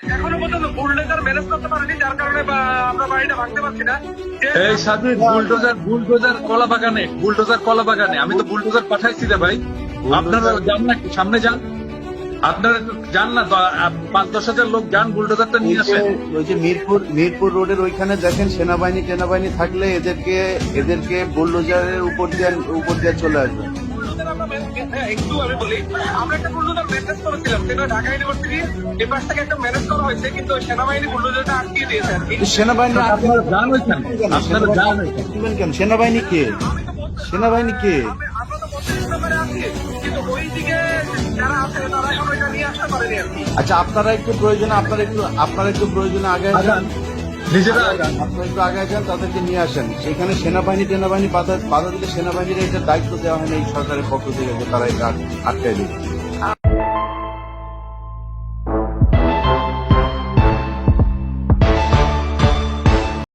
এখনো পর্যন্ত bulldozer manage করতে পারেনি, যার কারণে আমরা বাড়িটা ভাঙতে পারছি না। এই সাথে বুলডোজার কলা বাগানে আমি তো বুলডোজার পাঠাইছি রে ভাই। আপনারা যান না, সামনে যান, আপনারা একটু যান না, 5-10 হাজার লোক যান, বুলডোজারটা নিয়ে আসেন। ওই যে মিরপুর রোডের ওইখানে দেখেন সেনাবাহিনী থাকলে এদেরকে বুলডোজারের উপর দিয়ে চলে আসবে। একটু আমি বলি, আমরা একটা বুলডোজার ম্যানেজ করেছিলাম, সেটা ঢাকা ইউনিভার্সিটি এই পাশ থেকে একটা ম্যানেজ করা হয়েছে, কিন্তু সেনাবাহিনী বুলডোজারটা আটকিয়ে দিয়েছে আর কি। সেনাবাহিনী আপনারা যান ওইখানে, আপনারা যান ওইখানে। দিবেন কেন? সেনাবাহিনী কে? আমরা তো বছরের ব্যাপারে আছি, কিন্তু ওই দিকে যারা আছে তারা এখন ওইটা নিয়ে আসতে পারেনি আর কি। আচ্ছা, আপনারা একটু প্রয়োজনে আগে যান, নিজেরা আপনারা একটু আগে যান, তাদেরকে নিয়ে আসেন। সেখানে সেনাবাহিনী বাধা দিলে সেনাবাহিনীর এটা দায়িত্ব দেওয়া হয় না এই সরকারের পক্ষ থেকে যে তারা এটা আটকায় দিবে।